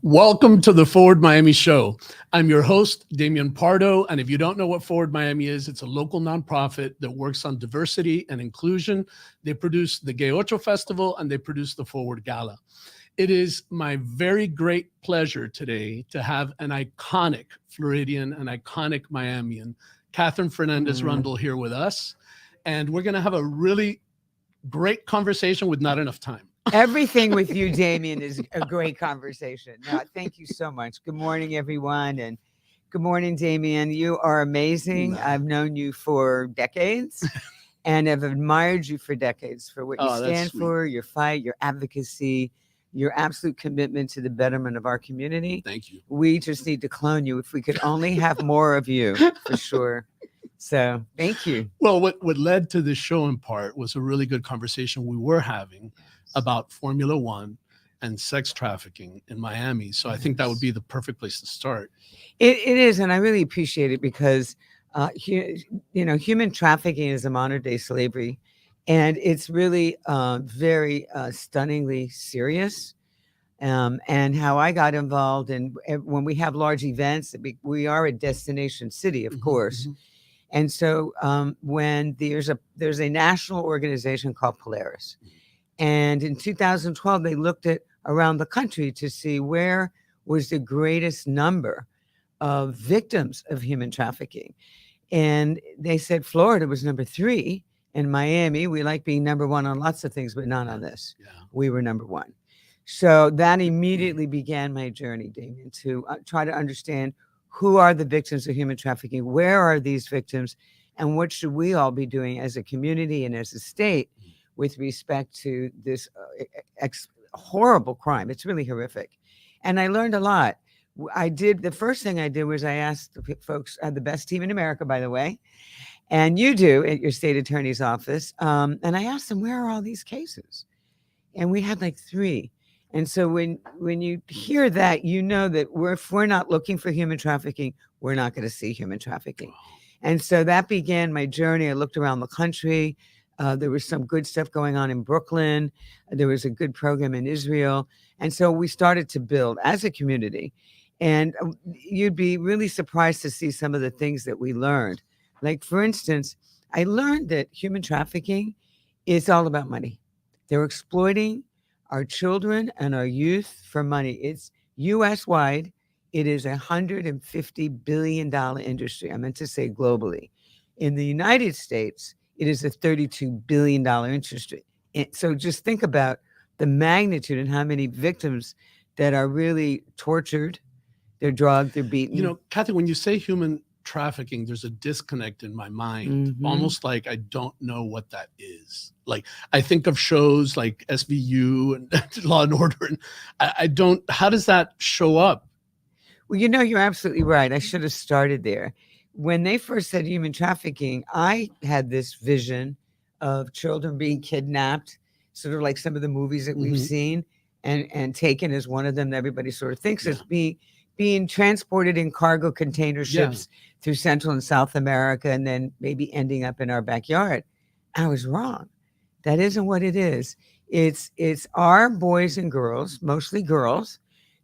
Welcome to the Forward Miami Show. I'm your host, Damian Pardo. And if you don't know what Forward Miami is, it's a local nonprofit that works on diversity and inclusion. They produce the Gay Ocho Festival and they produce the Forward Gala. It is my very great pleasure today to have an iconic Floridian, an iconic Miamian, Katherine Fernandez Rundle here with us. And we're going to have a really great conversation with not enough time. Everything with you, Damian, is a great conversation. No, thank you so much. Good morning, everyone. And good morning, Damian. You are amazing. I've known you for decades and have admired you for decades for what you stand for, your fight, your advocacy, your absolute commitment to the betterment of our community. Thank you. We just need to clone you. If we could only have more of you, for sure. So thank you. Well, what led to this show in part was a really good conversation we were having about Formula One and sex trafficking in Miami. So I think that would be the perfect place to start. It is, and I really appreciate it because, human trafficking is a modern day slavery, and it's really very stunningly serious. And how I got involved, and when we have large events, we are a destination city, of course. And so when there's a national organization called Polaris. And in 2012, they looked at around the country to see where was the greatest number of victims of human trafficking. And they said Florida was number 3. And Miami, we like being number 1 on lots of things, but not on this. Yeah. We were number 1. So that immediately began my journey, Damian, to try to understand who are the victims of human trafficking, where are these victims, and what should we all be doing as a community and as a state with respect to this horrible crime. It's really horrific. And I learned a lot. The first thing I did was I asked the folks, the best team in America, by the way, and you do at your state attorney's office. And I asked them, where are all these cases? And we had like 3. And so when you hear that, you know that if we're not looking for human trafficking, we're not going to see human trafficking. And so that began my journey. I looked around the country. There was some good stuff going on in Brooklyn. There was a good program in Israel. And so we started to build as a community. And you'd be really surprised to see some of the things that we learned. Like, for instance, I learned that human trafficking is all about money. They're exploiting our children and our youth for money. It's U.S.-wide. It is $150 billion industry. I meant to say globally. In the United States, it is a $32 billion industry. So just think about the magnitude and how many victims that are really tortured, they're drugged, they're beaten. You know, Kathy, when you say human trafficking, there's a disconnect in my mind, almost like I don't know what that is. Like, I think of shows like SVU and Law and Order, and I don't, how does that show up? Well, you're absolutely right. I should have started there. When they first said human trafficking, I had this vision of children being kidnapped, sort of like some of the movies that we've seen, and taken as one of them that everybody sort of thinks as being transported in cargo container ships through Central and South America and then maybe ending up in our backyard. I was wrong. That isn't what it is. It's our boys and girls, mostly girls,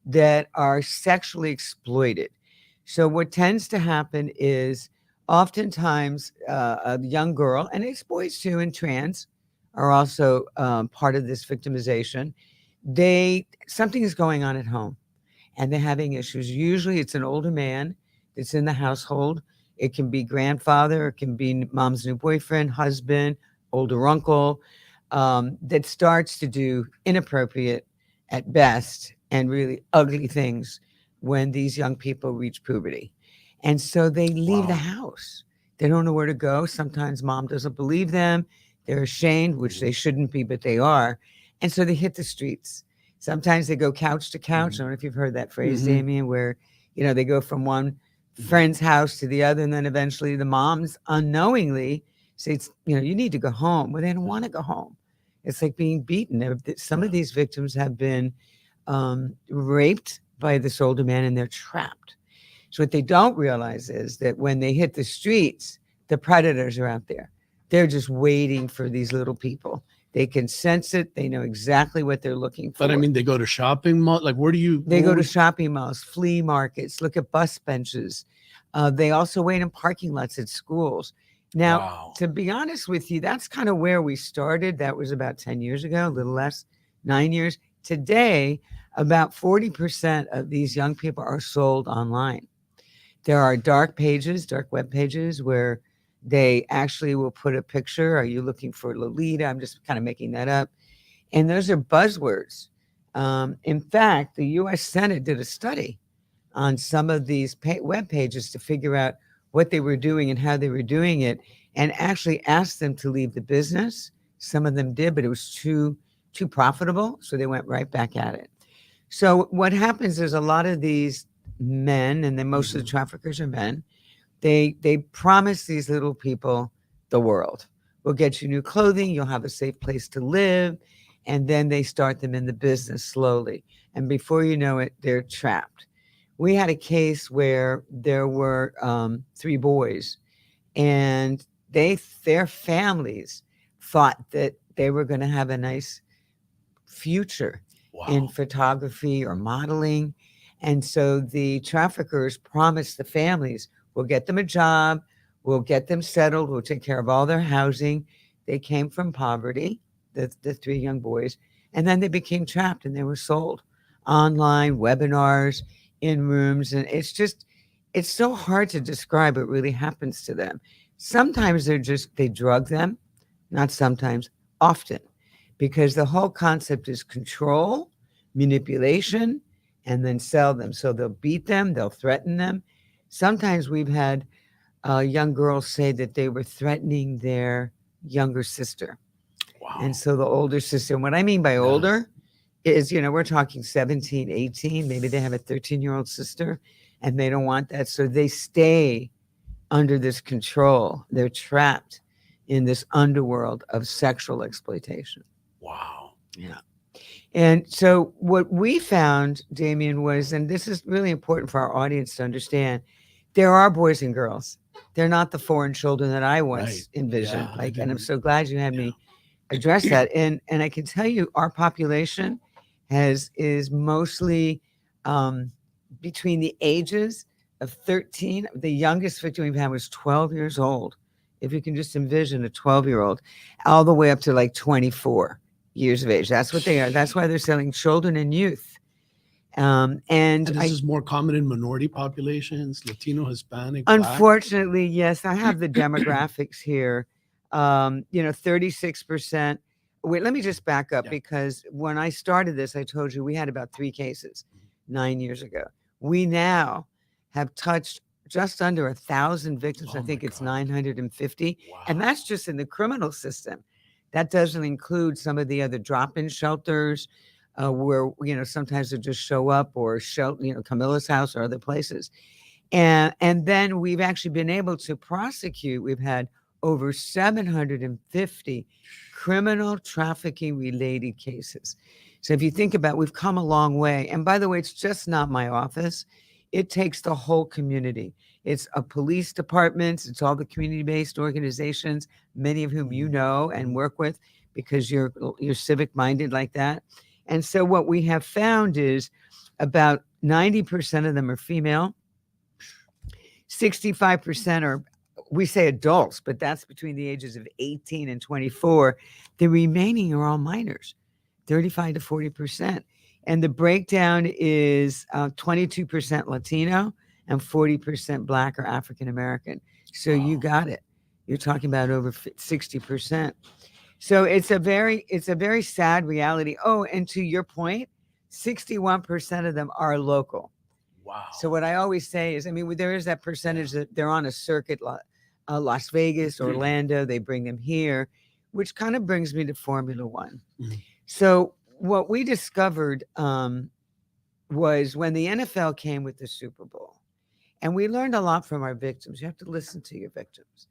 that are sexually exploited. So what tends to happen is oftentimes a young girl, and it's boys too, and trans are also part of this victimization. Something is going on at home and they're having issues. Usually it's an older man that's in the household. It can be grandfather, it can be mom's new boyfriend, husband, older uncle, that starts to do inappropriate at best and really ugly things when these young people reach puberty. And so they leave the house. They don't know where to go. Sometimes mom doesn't believe them. They're ashamed, which they shouldn't be, but they are. And so they hit the streets. Sometimes they go couch to couch. I don't know if you've heard that phrase, Damian, where, they go from one friend's house to the other. And then eventually the moms unknowingly say, you need to go home. Well, they don't want to go home. It's like being beaten. Some of these victims have been raped by this older man and they're trapped. So what they don't realize is that when they hit the streets, the predators are out there. They're just waiting for these little people They can sense it. They know exactly what they're looking for. But I mean, they go to shopping mall. Like, where do you? They go to shopping malls, flea markets, look at bus benches. They also wait in parking lots at schools. Now, Wow. to be honest with you, that's kind of where we started. That was about 10 years ago, a little less, 9 years. Today, about 40% of these young people are sold online. There are dark web pages where they actually will put a picture. Are you looking for Lolita? I'm just kind of making that up. And those are buzzwords. In fact, the U.S. Senate did a study on some of these web pages to figure out what they were doing and how they were doing it, and actually asked them to leave the business. Some of them did, but it was too profitable, so they went right back at it. So what happens is a lot of these men, and then most of the traffickers are men, they promise these little people the world. We'll get you new clothing, you'll have a safe place to live, and then they start them in the business slowly. And before you know it, they're trapped. We had a case where there were 3 boys, and their families thought that they were going to have a nice future in photography or modeling. And so the traffickers promised the families, we'll get them a job, we'll get them settled, we'll take care of all their housing. They came from poverty, the 3 young boys, and then they became trapped and they were sold online, webinars, in rooms. And it's so hard to describe what really happens to them. Sometimes they drug them, not sometimes, often, because the whole concept is control, manipulation, and then sell them. So they'll beat them, they'll threaten them. Sometimes we've had young girls say that they were threatening their younger sister. Wow. And so the older sister, and what I mean by older is, we're talking 17, 18, maybe they have a 13-year-old sister and they don't want that. So they stay under this control. They're trapped in this underworld of sexual exploitation. Wow. Yeah. And so what we found, Damian, was, and this is really important for our audience to understand, there are boys and girls. They're not the foreign children that I once envisioned. And I'm so glad you had me address that. And I can tell you our population is mostly between the ages of 13. The youngest victim we've had was 12 years old. If you can just envision a 12-year-old, all the way up to like 24 years of age. That's what they are. That's why they're selling children and youth. And this is more common in minority populations, Latino, Hispanic, unfortunately, Black. Yes, I have the demographics here. 36%. Wait, let me just back up because when I started this, I told you we had about 3 cases 9 years ago. We now have touched just under 1,000 victims. I think it's 950. Wow. And that's just in the criminal system. That doesn't include some of the other drop-in shelters where, sometimes they just show up, or Camilla's house or other places. And then we've actually been able to prosecute. We've had over 750 criminal trafficking related cases. So if you think about it, we've come a long way. And by the way, it's just not my office. It takes the whole community. It's a police departments. It's all the community-based organizations, many of whom you know and work with because you're civic-minded like that. And so what we have found is about 90% of them are female. 65% are, we say adults, but that's between the ages of 18 and 24. The remaining are all minors, 35 to 40%. And the breakdown is 22% Latino and 40% Black or African American. So you got it. You're talking about over 60%. So it's a very sad reality. Oh, and to your point, 61% of them are local. Wow. So what I always say is, there is that percentage that they're on a circuit, Las Vegas, Orlando, they bring them here, which kind of brings me to Formula One. Mm-hmm. So what we discovered was when the NFL came with the Super Bowl, and we learned a lot from our victims. You have to listen to your victims.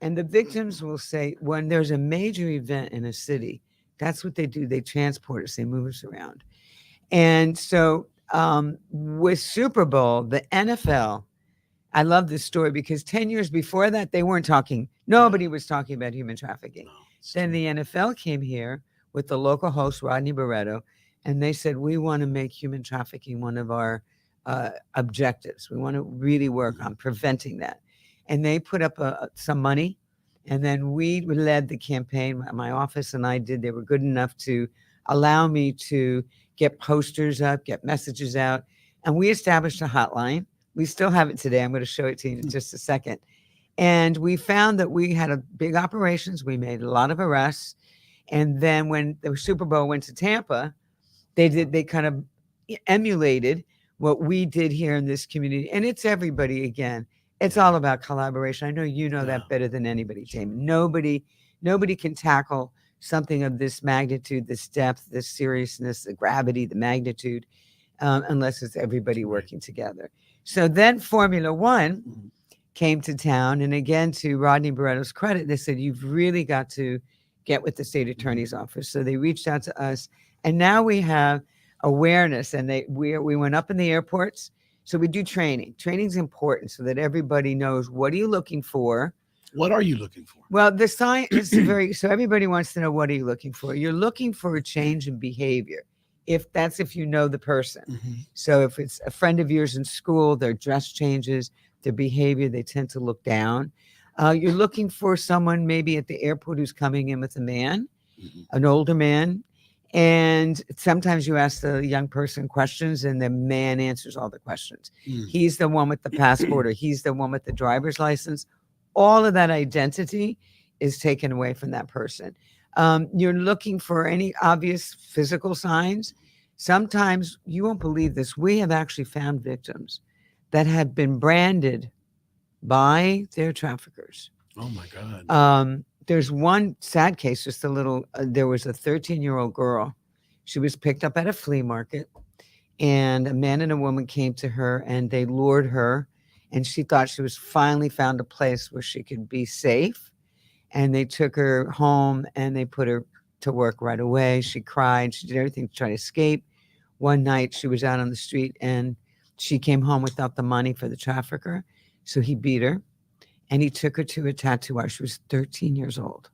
And the victims will say, when there's a major event in a city, that's what they do. They transport us, they move us around. And so with Super Bowl, the NFL, I love this story because 10 years before that, nobody was talking about human trafficking. Then the NFL came here with the local host, Rodney Barreto, and they said, we want to make human trafficking one of our objectives. We want to really work on preventing that. And they put up some money, and then we led the campaign. My office and I did. They were good enough to allow me to get posters up, get messages out, and we established a hotline. We still have it today. I'm going to show it to you in just a second. And we found that we had a big operations. We made a lot of arrests. And then when the Super Bowl went to Tampa, they kind of emulated what we did here in this community. And it's everybody again. It's all about collaboration. I know you know that better than anybody, Damon. Nobody can tackle something of this magnitude, this depth, this seriousness, the gravity, the magnitude, unless it's everybody working together. So then Formula One came to town. And again, to Rodney Barreto's credit, they said, you've really got to get with the state attorney's office. So they reached out to us. And now we have awareness. And we went up in the airports. So we do training. Training's important so that everybody knows, what are you looking for? What are you looking for? Well, the science is so everybody wants to know, what are you looking for? You're looking for a change in behavior. If you know the person. So if it's a friend of yours in school, their dress changes, their behavior, they tend to look down. You're looking for someone maybe at the airport who's coming in with a man, an older man. And sometimes you ask the young person questions and the man answers all the questions. He's the one with the passport, or he's the one with the driver's license. All of that identity is taken away from that person. You're looking for any obvious physical signs. Sometimes, you won't believe this, we have actually found victims that have been branded by their traffickers. Oh my God. There's one sad case, just a little, there was a 13-year-old girl. She was picked up at a flea market, and a man and a woman came to her and they lured her, and she thought she was finally found a place where she could be safe. And they took her home and they put her to work right away. She cried. She did everything to try to escape. One night she was out on the street and she came home without the money for the trafficker. So he beat her and he took her to a tattoo artist. She was 13 years old.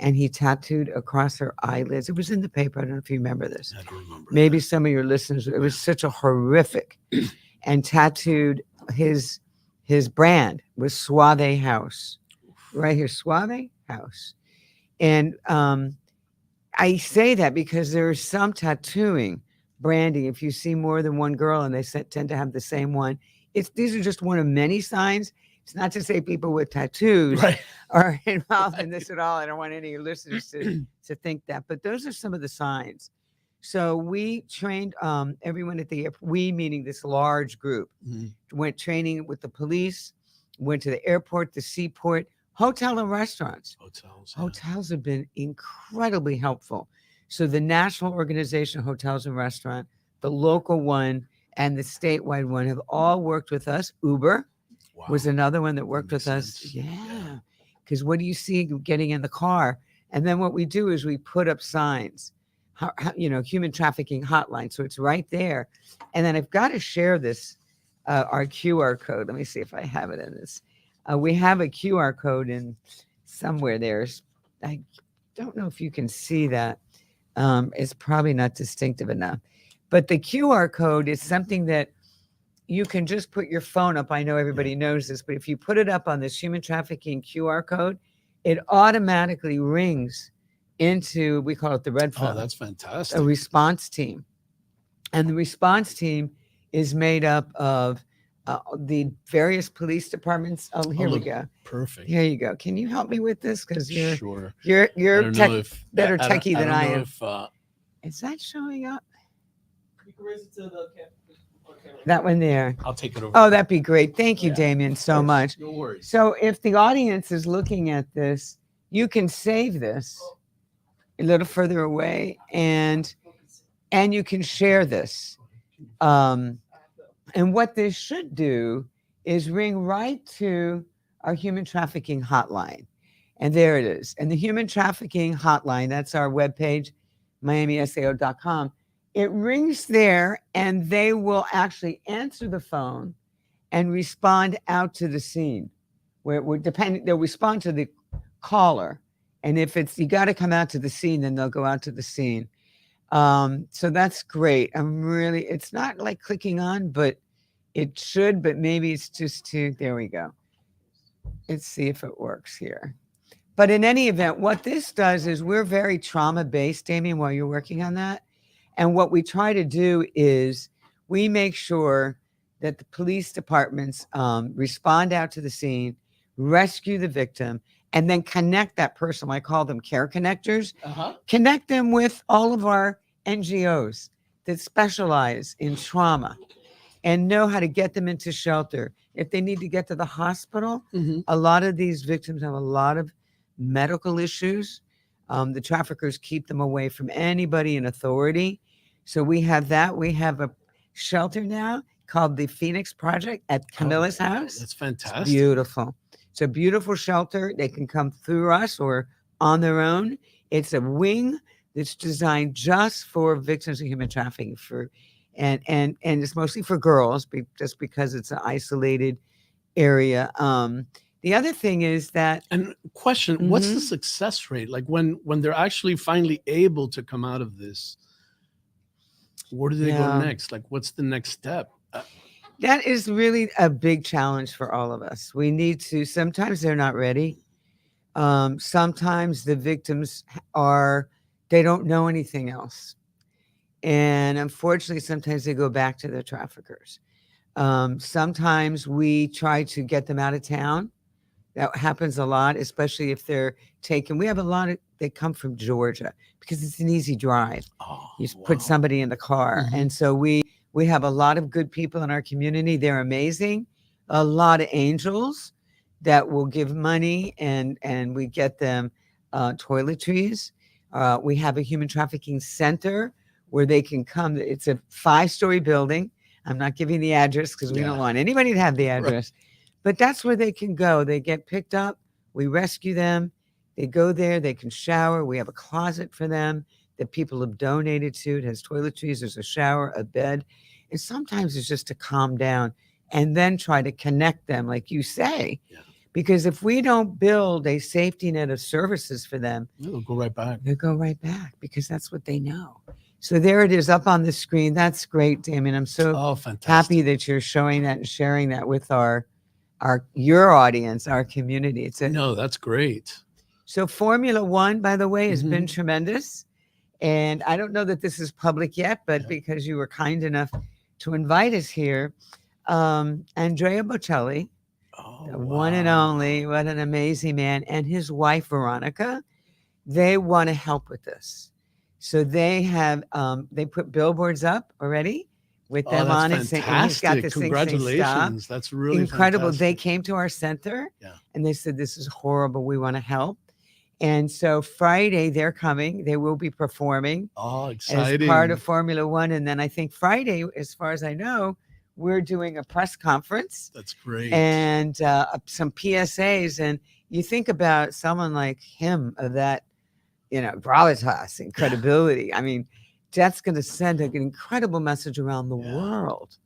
And he tattooed across her eyelids. It was in the paper. I don't know if you remember this. I don't remember. Maybe some of your listeners. It was such a horrific. And tattooed his brand was Suave House. Right here, Suave House. And I say that because there is some tattooing branding. If you see more than one girl and they tend to have the same one, these are just one of many signs. It's not to say people with tattoos are involved in this at all. I don't want any listeners to think that, but those are some of the signs. So we trained everyone at the airport, we meaning this large group, went training with the police, went to the airport, the seaport, hotel and restaurants. Hotels have been incredibly helpful. So the national organization, Hotels and Restaurant, the local one, and the statewide one have all worked with us. Uber was another one that worked with us. Yeah. Because what do you see getting in the car? And then what we do is we put up signs, human trafficking hotline. So it's right there. And then I've got to share this, our QR code. Let me see if I have it in this. We have a QR code in somewhere there. I don't know if you can see that. It's probably not distinctive enough. But the QR code is something that you can just put your phone up. I know everybody knows this, but if you put it up on this human trafficking QR code, it automatically rings into, we call it the red phone. Oh, that's fantastic. A response team. And the response team is made up of the various police departments. Oh, here we go. Perfect. Here you go. Can you help me with this? Because you're better techie than I am. Is that showing up? You can raise it to the camera. That one there. I'll take it over. Oh, that'd be great. Thank you, Damian, so much. No worries. So if the audience is looking at this, you can save this a little further away, and you can share this. And what this should do is ring right to our human trafficking hotline. And there it is. And the human trafficking hotline, that's our webpage, miamisao.com. It rings there, and they will actually answer the phone and respond out to the scene. They'll respond to the caller And if it's, you got to come out to the scene, then they'll go out to the scene. So that's great. It's not like clicking on, but it should, but maybe it's just there we go. Let's see if it works here. But in any event, what this does is we're very trauma-based, Damian, while you're working on that. And what we try to do is we make sure that the police departments respond out to the scene, rescue the victim, and then connect that person. I call them care connectors. Connect them with all of our NGOs that specialize in trauma and know how to get them into shelter. If they need to get to the hospital, a lot of these victims have a lot of medical issues. The traffickers keep them away from anybody in authority. So we have that. We have a shelter now called the Phoenix Project at Camilla's house. That's fantastic. It's beautiful. It's a beautiful shelter. They can come through us or on their own. It's a wing that's designed just for victims of human trafficking, and it's mostly for girls, just because it's an isolated area. The other thing is that, and question, what's the success rate? Like when they're actually finally able to come out of this, where do they go next? Like, what's the next step? That is really a big challenge for all of us. We need to, sometimes they're not ready. Sometimes the victims they don't know anything else. And unfortunately, sometimes they go back to their traffickers. Sometimes we try to get them out of town. That happens a lot, especially if they're taken. We have a lot they come from Georgia because it's an easy drive. You just put somebody in the car. And so we have a lot of good people in our community. They're amazing. A lot of angels that will give money, and we get them toiletries. We have a human trafficking center where they can come. It's a 5-story building. I'm not giving the address because we don't want anybody to have the address. But that's where they can go. They get picked up. We rescue them. They go there. They can shower. We have a closet for them that people have donated to. It has toiletries. There's a shower, a bed. And sometimes it's just to calm down and then try to connect them, like you say. Because if we don't build a safety net of services for them, they'll go right back. They'll go right back because that's what they know. So there it is up on the screen. That's great, Damian. I'm so happy that you're showing that and sharing that with your audience, our community. No, that's great. So Formula One, by the way, has been tremendous. And I don't know that this is public yet, but because you were kind enough to invite us here, Andrea Bocelli, the one and only, what an amazing man, and his wife, Veronica, they want to help with this. So they have, they put billboards up already with them on it. And he's got the congratulations. That's really incredible. fantastic. They came to our center and they said, this is horrible. We want to help. And so Friday they're coming. They will be performing exciting. As part of Formula One. And then I think Friday, as far as I know, we're doing a press conference. That's great. And some PSAs. And you think about someone like him, of that, gravitas and credibility. I mean, that's going to send an incredible message around the world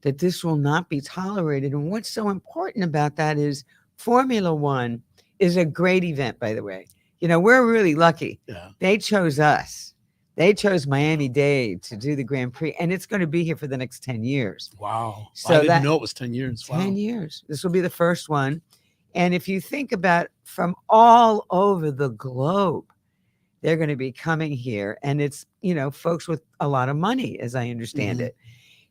that this will not be tolerated. And what's so important about that is Formula One is a great event, by the way. We're really lucky. They chose us. They chose Miami-Dade to do the Grand Prix, and it's going to be here for the next 10 years. Wow. So I didn't know it was 10 years. 10 years. This will be the first one. And if you think about from all over the globe, they're going to be coming here. And it's, folks with a lot of money, as I understand it.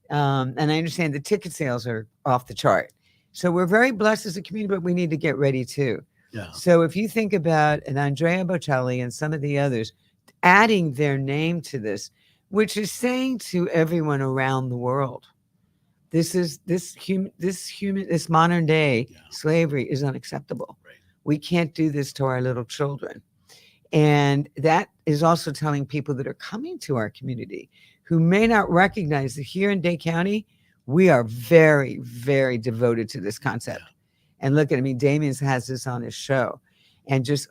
And I understand the ticket sales are off the chart. So we're very blessed as a community, but we need to get ready too. So if you think about an Andrea Bocelli and some of the others adding their name to this, which is saying to everyone around the world, this modern day slavery is unacceptable. We can't do this to our little children. And that is also telling people that are coming to our community who may not recognize that here in Dade County, we are very, very devoted to this concept. And look at, Damian has this on his show. And just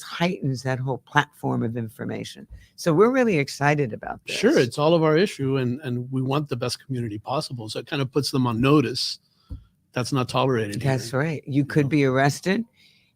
heightens that whole platform of information. So we're really excited about this. Sure, it's all of our issue, and we want the best community possible. So it kind of puts them on notice. That's not tolerated. That's right. You could be arrested.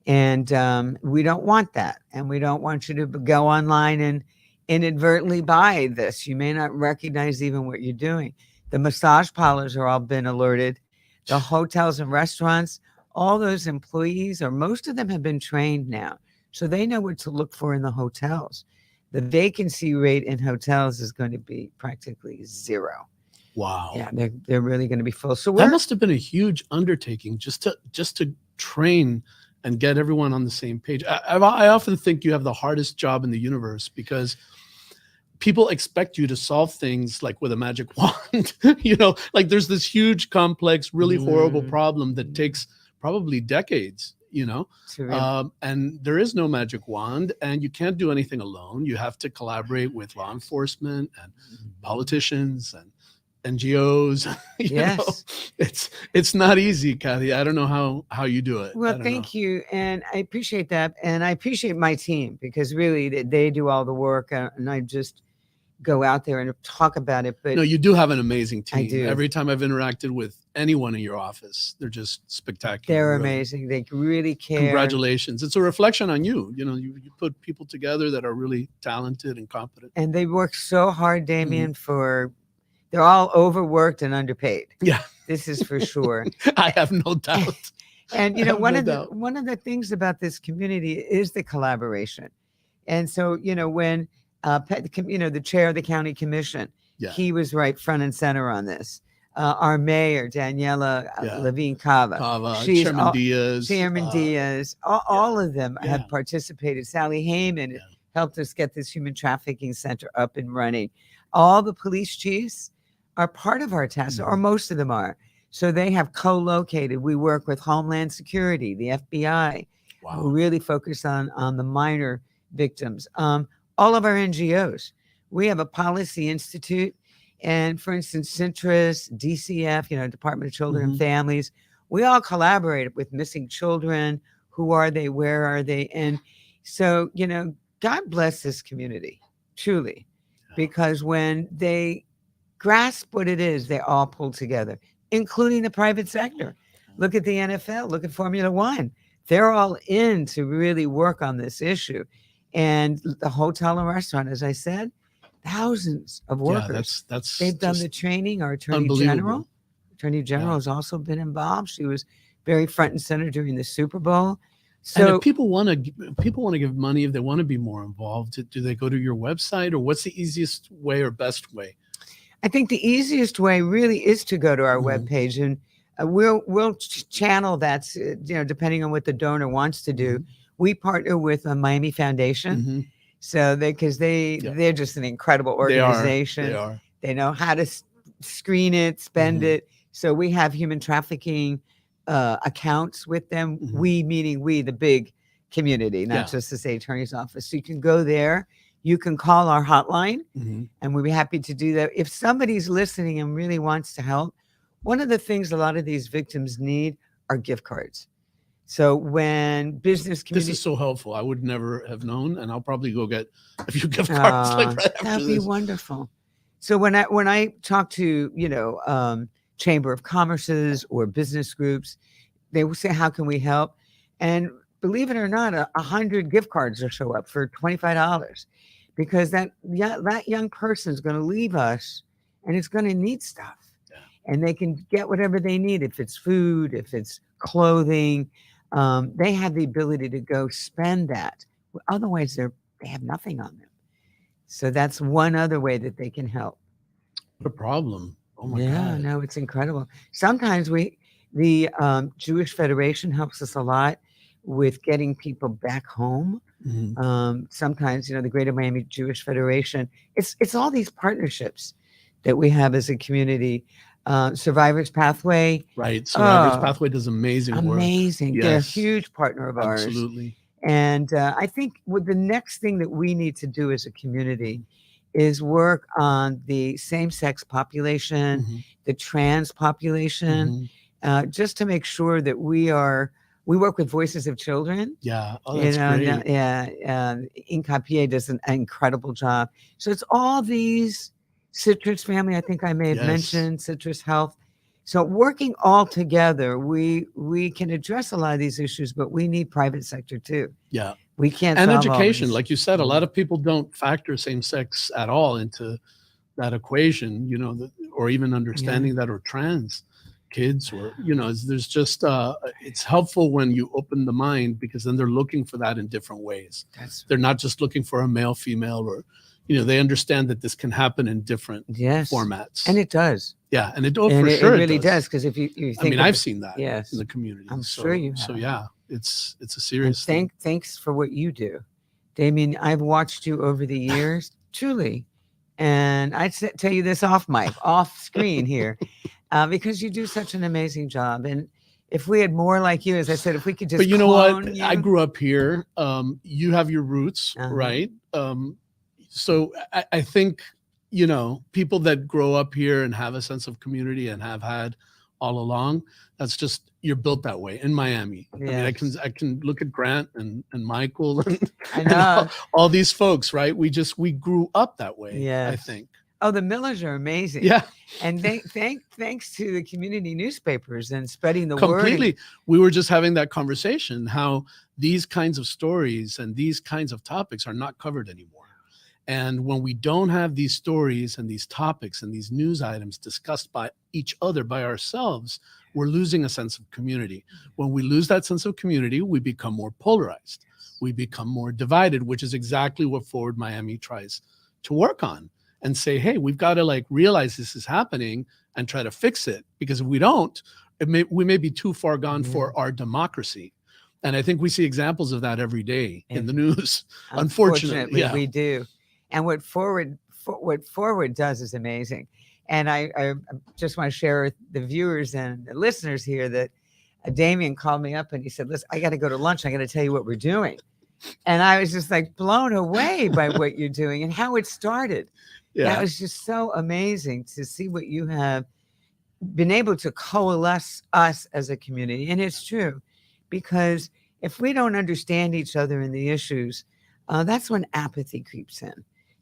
And we don't want that. And we don't want you to go online and inadvertently buy this. You may not recognize even what you're doing. The massage parlors are all been alerted. The hotels and restaurants, all those employees, or most of them have been trained now. So they know what to look for in the hotels. The vacancy rate in hotels is going to be practically zero. Wow. Yeah, they're really going to be full. So That must have been a huge undertaking just to train and get everyone on the same page. I often think you have the hardest job in the universe because people expect you to solve things like with a magic wand. Like there's this huge, complex, really horrible problem that takes probably decades, and there is no magic wand, and you can't do anything alone. You have to collaborate with law enforcement and politicians and NGOs. Yes. It's not easy, Kathy. I don't know how you do it. Well, thank you. And I appreciate that. And I appreciate my team because really they do all the work and I just go out there and talk about it. But no, you do have an amazing team. I do. Every time I've interacted with anyone in your office, they're just spectacular. They're really. amazing. They really care. Congratulations. It's a reflection on you. You put people together that are really talented and competent. And they work so hard, Damian, they're all overworked and underpaid. Yeah. This is for sure. I have no doubt. And one of the things about this community is the collaboration. And so, when the chair of the county commission, he was right front and center on this. Our mayor, Daniela Levine Cava, Chairman Diaz, all of them have participated. Sally Heyman helped us get this human trafficking center up and running. All the police chiefs are part of our task, or most of them are. So they have co-located. We work with Homeland Security, the FBI, who really focus on the minor victims. All of our NGOs. We have a policy institute. And for instance, Centris, DCF, Department of Children and Families, we all collaborate with missing children. Who are they? Where are they? And so, God bless this community, truly, because when they grasp what it is, they all pull together, including the private sector. Look at the NFL, look at Formula One. They're all in to really work on this issue. And the hotel and restaurant, as I said, thousands of workers. They've done the training. Our Attorney General has also been involved. She was very front and center during the Super Bowl. So and if people want to give money, if they want to be more involved, do they go to your website, or what's the easiest way or best way? I think the easiest way really is to go to our webpage, and we'll channel that, depending on what the donor wants to do. We partner with a Miami Foundation, so they're just an incredible organization. They are. They know how to screen it, spend it. So we have human trafficking accounts with them. We meaning we, the big community, not just the state attorney's office. So you can go there. You can call our hotline, and we'd be happy to do that. If somebody's listening and really wants to help, one of the things a lot of these victims need are gift cards. So when business community... This is so helpful. I would never have known, and I'll probably go get a few gift cards right after that'd be wonderful. So when I talk to, Chamber of Commerce's or business groups, they will say, how can we help? And believe it or not, 100 gift cards will show up for $25 because that young person is going to leave us and it's going to need stuff. And they can get whatever they need. If it's food, if it's clothing, they have the ability to go spend that. Otherwise, they have nothing on them. So that's one other way that they can help. What a problem. Oh my God. Yeah, no, it's incredible. Sometimes the Jewish Federation helps us a lot with getting people back home. Sometimes, the Greater Miami Jewish Federation, it's all these partnerships that we have as a community. Survivors Pathway. Right. Survivors Pathway does amazing work. Amazing. Yes. They're a huge partner of ours. Absolutely. And I think the next thing that we need to do as a community is work on the same-sex population, the trans population, just to make sure that we work with Voices of Children. Yeah. Oh, that's great. Incapié does an incredible job. So it's all these Citrus family, I think I may have mentioned Citrus Health. So working all together, we can address a lot of these issues, but we need private sector too. Yeah. We can't And solve all education, these. like you said, a lot of people don't factor same sex at all into that equation, or even understanding that, or trans kids, or there's just it's helpful when you open the mind, because then they're looking for that in different ways. They're not just looking for a male, female, or they understand that this can happen in different Yes. formats. And it does. Yeah, and it And for it sure really does, because if you think, I mean, I've seen that yes, in the community. I'm sure you So have. yeah, it's a and serious thing. thanks for what you do, Damian. I've watched you over the years, truly, and I'd tell you this off mic, off screen here, because you do such an amazing job. And if we had more like you, as I said, if we could just But you know what? clone I you- grew up here. You have your roots, Uh-huh. right? So I think, people that grow up here and have a sense of community and have had all along, that's just, you're built that way in Miami. I mean, I can look at Grant and Michael and, I and know. all these folks, right? We grew up that way, I Yes. think. Oh, the Millers are amazing. Yeah, And thanks to the community newspapers and spreading the completely. word. We were just having that conversation, how these kinds of stories and these kinds of topics are not covered anymore. And when we don't have these stories and these topics and these news items discussed by each other, by ourselves, we're losing a sense of community. When we lose that sense of community, we become more polarized. We become more divided, which is exactly what Forward Miami tries to work on, and say, hey, we've got to realize this is happening and try to fix it. Because if we don't, we may be too far gone for our democracy. And I think we see examples of that every day in the news. Unfortunately, yeah. We do. And what Forward does is amazing. And I just want to share with the viewers and the listeners here that Damian called me up and he said, listen, I got to go to lunch. I got to tell you what we're doing. And I was just blown away by what you're doing and how it started. Yeah. That was just so amazing to see what you have been able to coalesce us as a community. And it's true, because if we don't understand each other and the issues, that's when apathy creeps in.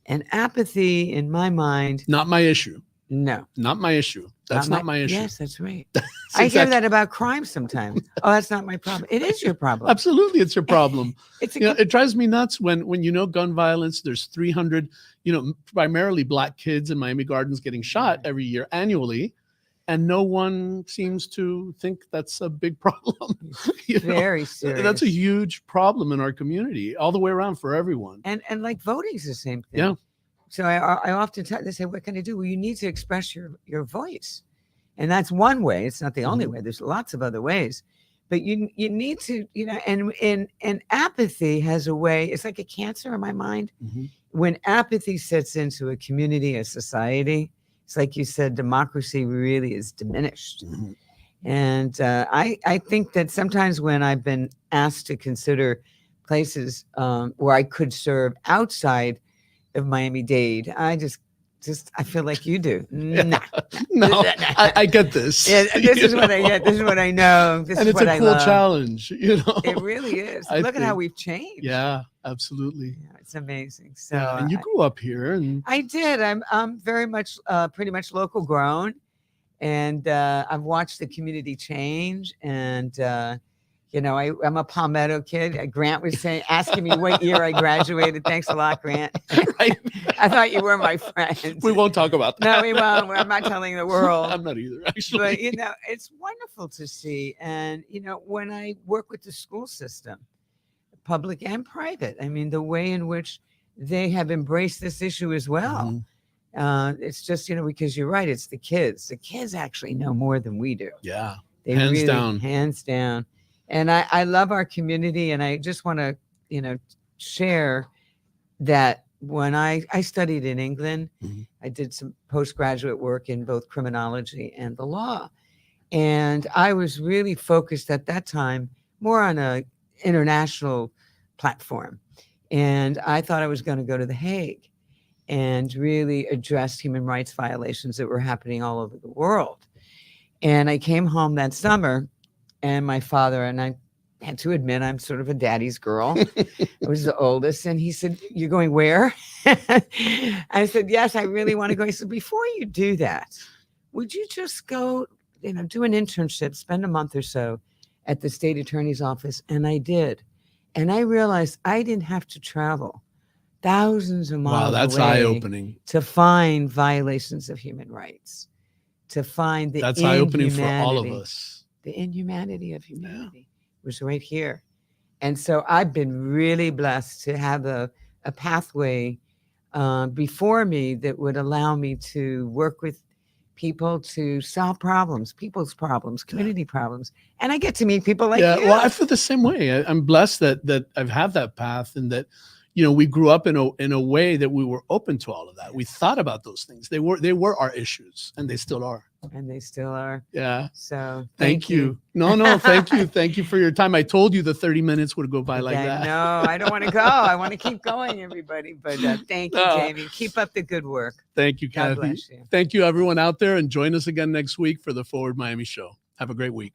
And apathy, in my mind, not my issue. No, not my issue. That's not my issue. Yes, that's right. I hear that about crime sometimes. Oh, that's not my problem. It is your problem. Absolutely, it's your problem. It's it drives me nuts when gun violence. There's 300, primarily Black kids in Miami Gardens getting shot every year annually, and no one seems to think that's a big problem. Very serious. That's a huge problem in our community, all the way around for everyone. And voting is the same thing. Yeah. So I often they say, what can I do? Well, you need to express your voice. And that's one way. It's not the only way. There's lots of other ways. But you need to, and apathy has a way, it's like a cancer in my mind. Mm-hmm. When apathy sets into a community, a society, it's like you said, democracy really is diminished. Mm-hmm. And I think that sometimes when I've been asked to consider places where I could serve outside of Miami-Dade, I feel like you do. Nah. No, I get this. Yeah, this is what I get. This is what I know. This and is it's what a I cool love. challenge, It really is. Look at how we've changed. Yeah, absolutely. Yeah, it's amazing. So, and you grew up here, and I did. I'm very much, pretty much local grown, and I've watched the community change. And I'm a Palmetto kid. Grant was asking me what year I graduated. Thanks a lot, Grant. Right. I thought you were my friend. We won't talk about that. No, we won't. I'm not telling the world. I'm not either, actually. But, it's wonderful to see. And, when I work with the school system, public and private, I mean, the way in which they have embraced this issue as well. Mm-hmm. It's just, because you're right. It's the kids. The kids actually know more than we do. Yeah. They hands down. Hands down. And I love our community. And I just want to, share that when I studied in England, mm-hmm. I did some postgraduate work in both criminology and the law. And I was really focused at that time more on an international platform. And I thought I was going to go to The Hague and really address human rights violations that were happening all over the world. And I came home that summer, and my father, and I had to admit, I'm sort of a daddy's girl. I was the oldest. And he said, "You're going where?" I said, "Yes, I really want to go." He said, "Before you do that, would you just go do an internship, spend a month or so at the state attorney's office. And I did. And I realized I didn't have to travel thousands of miles Wow, that's away eye-opening. to find violations of human rights, to find the That's eye-opening for all of inhumanity. us. The inhumanity of humanity was right here. And so I've been really blessed to have a pathway before me that would allow me to work with people to solve problems, people's problems, community problems. And I get to meet people like you. Well, I feel the same way. I'm blessed that I've had that path, and that, we grew up in a way that we were open to all of that. We thought about those things. They were our issues, and they still are. And they still are. Yeah. So Thank you. No, thank you. Thank you for your time. I told you the 30 minutes would go by like that. No, I don't want to go. I want to keep going, everybody. But thank you, No. Damian. Keep up the good work. Thank you, God Kathy. bless you. Thank you, everyone out there, and join us again next week for the Forward Miami Show. Have a great week.